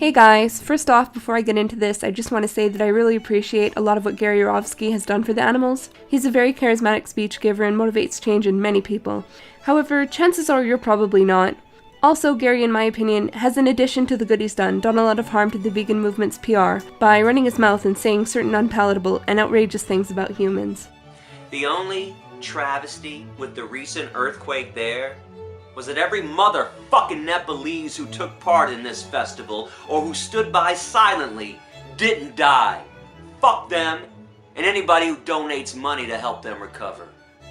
Hey guys, first off, before I get into this, I just want to say that I really appreciate a lot of what Gary Yourofsky has done for the animals. He's a very charismatic speech giver and motivates change in many people. However, chances are you're probably not. Also, Gary, in my opinion, has, in addition to the good he's done a lot of harm to the vegan movement's PR by running his mouth and saying certain unpalatable and outrageous things about humans. The only travesty with the recent earthquake there was that every motherfucking Nepalese who took part in this festival or who stood by silently didn't die. Fuck them and anybody who donates money to help them recover.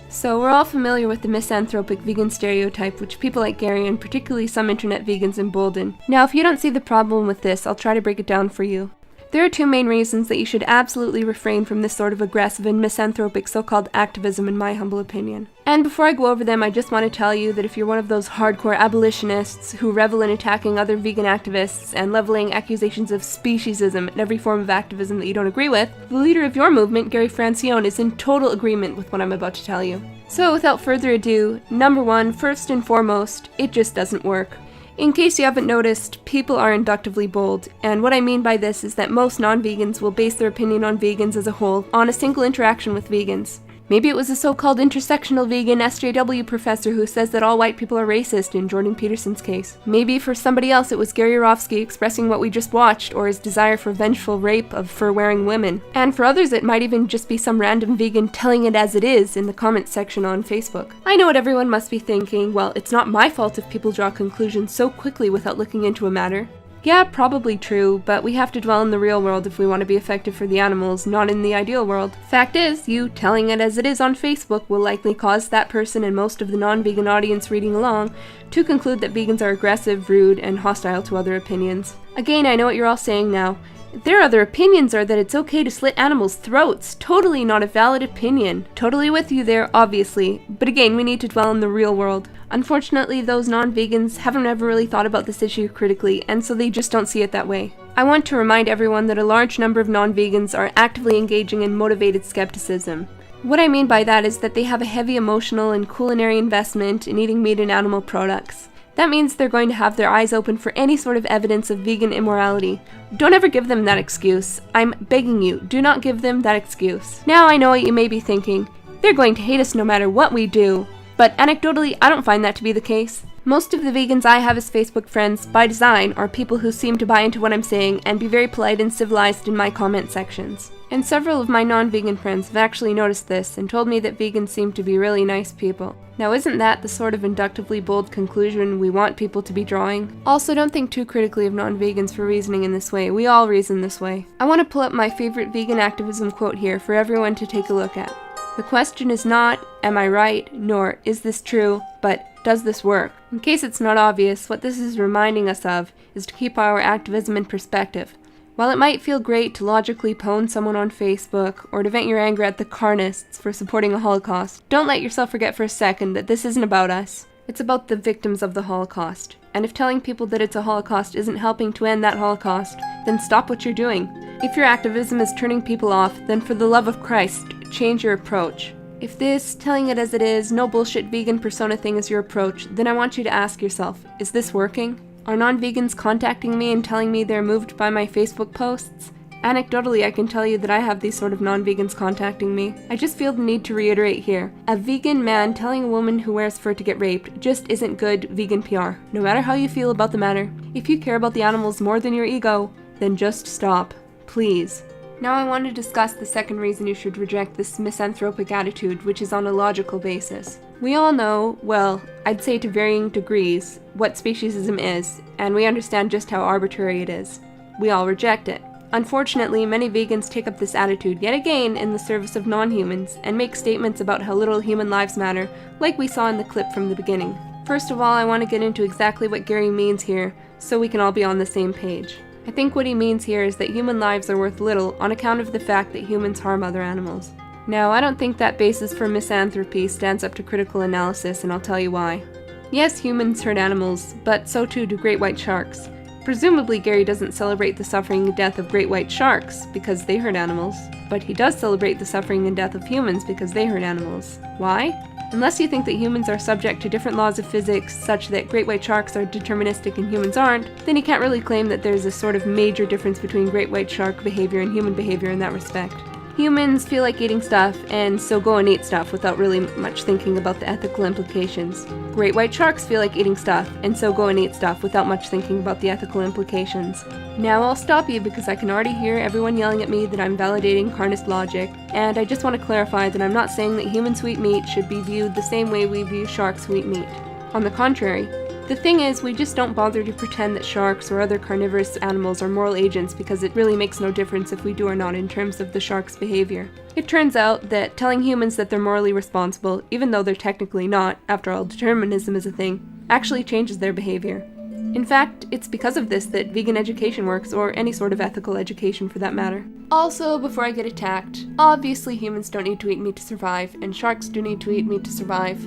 So we're all familiar with the misanthropic vegan stereotype, which people like Gary and particularly some internet vegans embolden. Now, if you don't see the problem with this, I'll try to break it down for you. There are two main reasons that you should absolutely refrain from this sort of aggressive and misanthropic so-called activism, in my humble opinion. And before I go over them, I just want to tell you that if you're one of those hardcore abolitionists who revel in attacking other vegan activists and leveling accusations of speciesism and every form of activism that you don't agree with, the leader of your movement, Gary Francione, is in total agreement with what I'm about to tell you. So without further ado, number one, first and foremost, it just doesn't work. In case you haven't noticed, people are inductively bold, and what I mean by this is that most non-vegans will base their opinion on vegans as a whole on a single interaction with vegans. Maybe it was a so-called intersectional vegan SJW professor who says that all white people are racist in Jordan Peterson's case. Maybe for somebody else it was Gary Yourofsky expressing what we just watched, or his desire for vengeful rape of fur-wearing women. And for others it might even just be some random vegan telling it as it is in the comments section on Facebook. I know what everyone must be thinking, well, it's not my fault if people draw conclusions so quickly without looking into a matter. Yeah, probably true, but we have to dwell in the real world if we want to be effective for the animals, not in the ideal world. Fact is, you telling it as it is on Facebook will likely cause that person and most of the non-vegan audience reading along to conclude that vegans are aggressive, rude, and hostile to other opinions. Again, I know what you're all saying now. Their other opinions are that it's okay to slit animals' throats. Totally not a valid opinion. Totally with you there, obviously. But again, we need to dwell in the real world. Unfortunately, those non-vegans haven't ever really thought about this issue critically, and so they just don't see it that way. I want to remind everyone that a large number of non-vegans are actively engaging in motivated skepticism. What I mean by that is that they have a heavy emotional and culinary investment in eating meat and animal products. That means they're going to have their eyes open for any sort of evidence of vegan immorality. Don't ever give them that excuse. I'm begging you, do not give them that excuse. Now I know what you may be thinking. They're going to hate us no matter what we do. But anecdotally, I don't find that to be the case. Most of the vegans I have as Facebook friends, by design, are people who seem to buy into what I'm saying and be very polite and civilized in my comment sections. And several of my non-vegan friends have actually noticed this and told me that vegans seem to be really nice people. Now isn't that the sort of inductively bold conclusion we want people to be drawing? Also, don't think too critically of non-vegans for reasoning in this way. We all reason this way. I want to pull up my favorite vegan activism quote here for everyone to take a look at. The question is not, am I right, nor is this true, but does this work? In case it's not obvious, what this is reminding us of is to keep our activism in perspective. While it might feel great to logically pwn someone on Facebook, or to vent your anger at the carnists for supporting a Holocaust, don't let yourself forget for a second that this isn't about us. It's about the victims of the Holocaust. And if telling people that it's a Holocaust isn't helping to end that Holocaust, then stop what you're doing. If your activism is turning people off, then for the love of Christ, change your approach. If this, telling it as it is, no bullshit vegan persona thing is your approach, then I want you to ask yourself, is this working? Are non-vegans contacting me and telling me they're moved by my Facebook posts? Anecdotally, I can tell you that I have these sort of non-vegans contacting me. I just feel the need to reiterate here. A vegan man telling a woman who wears fur to get raped just isn't good vegan PR, no matter how you feel about the matter. If you care about the animals more than your ego, then just stop. Please. Now I want to discuss the second reason you should reject this misanthropic attitude, which is on a logical basis. We all know, well, I'd say to varying degrees, what speciesism is, and we understand just how arbitrary it is. We all reject it. Unfortunately, many vegans take up this attitude yet again in the service of non-humans, and make statements about how little human lives matter, like we saw in the clip from the beginning. First of all, I want to get into exactly what Gary means here, so we can all be on the same page. I think what he means here is that human lives are worth little on account of the fact that humans harm other animals. Now, I don't think that basis for misanthropy stands up to critical analysis, and I'll tell you why. Yes, humans hurt animals, but so too do great white sharks. Presumably Gary doesn't celebrate the suffering and death of great white sharks because they hurt animals, but he does celebrate the suffering and death of humans because they hurt animals. Why? Unless you think that humans are subject to different laws of physics such that great white sharks are deterministic and humans aren't, then you can't really claim that there's a sort of major difference between great white shark behavior and human behavior in that respect. Humans feel like eating stuff, and so go and eat stuff without really much thinking about the ethical implications. Great white sharks feel like eating stuff, and so go and eat stuff without much thinking about the ethical implications. Now I'll stop you because I can already hear everyone yelling at me that I'm validating carnist logic, and I just want to clarify that I'm not saying that human sweet meat should be viewed the same way we view shark sweet meat. On the contrary, the thing is, we just don't bother to pretend that sharks or other carnivorous animals are moral agents because it really makes no difference if we do or not in terms of the shark's behavior. It turns out that telling humans that they're morally responsible, even though they're technically not, after all determinism is a thing, actually changes their behavior. In fact, it's because of this that vegan education works, or any sort of ethical education for that matter. Also, before I get attacked, obviously humans don't need to eat meat to survive, and sharks do need to eat meat to survive.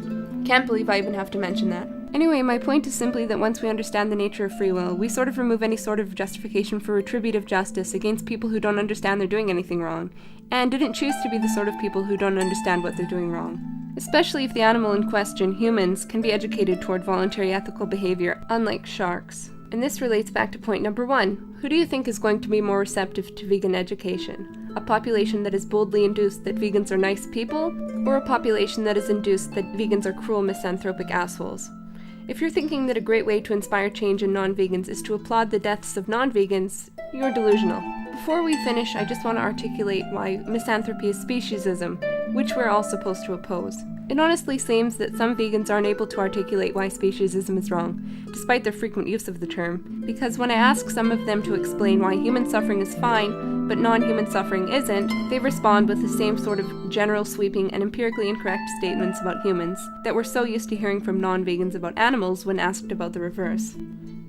Can't believe I even have to mention that. Anyway, my point is simply that once we understand the nature of free will, we sort of remove any sort of justification for retributive justice against people who don't understand they're doing anything wrong, and didn't choose to be the sort of people who don't understand what they're doing wrong. Especially if the animal in question, humans, can be educated toward voluntary ethical behavior, unlike sharks. And this relates back to point number 1. Who do you think is going to be more receptive to vegan education? A population that is boldly induced that vegans are nice people, or a population that is induced that vegans are cruel, misanthropic assholes? If you're thinking that a great way to inspire change in non-vegans is to applaud the deaths of non-vegans, you're delusional. Before we finish, I just want to articulate why misanthropy is speciesism, which we're all supposed to oppose. It honestly seems that some vegans aren't able to articulate why speciesism is wrong, despite their frequent use of the term, because when I ask some of them to explain why human suffering is fine, but non-human suffering isn't, they respond with the same sort of general sweeping and empirically incorrect statements about humans that we're so used to hearing from non-vegans about animals when asked about the reverse.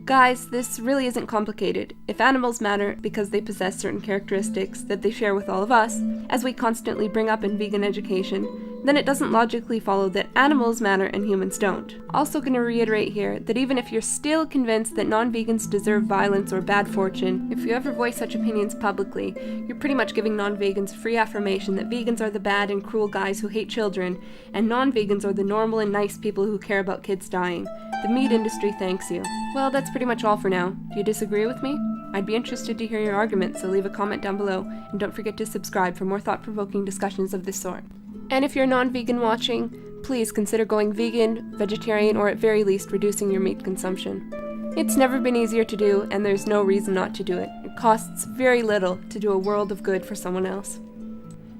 Guys, this really isn't complicated. If animals matter because they possess certain characteristics that they share with all of us, as we constantly bring up in vegan education, then it doesn't logically follow that animals matter and humans don't. Also gonna reiterate here that even if you're still convinced that non-vegans deserve violence or bad fortune, if you ever voice such opinions publicly, you're pretty much giving non-vegans free affirmation that vegans are the bad and cruel guys who hate children, and non-vegans are the normal and nice people who care about kids dying. The meat industry thanks you. Well, that's pretty much all for now. Do you disagree with me? I'd be interested to hear your argument, so leave a comment down below, and don't forget to subscribe for more thought-provoking discussions of this sort. And if you're non-vegan watching, please consider going vegan, vegetarian, or at very least reducing your meat consumption. It's never been easier to do, and there's no reason not to do it. It costs very little to do a world of good for someone else.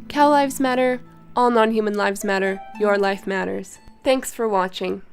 Cow lives matter, all non-human lives matter, your life matters. Thanks for watching.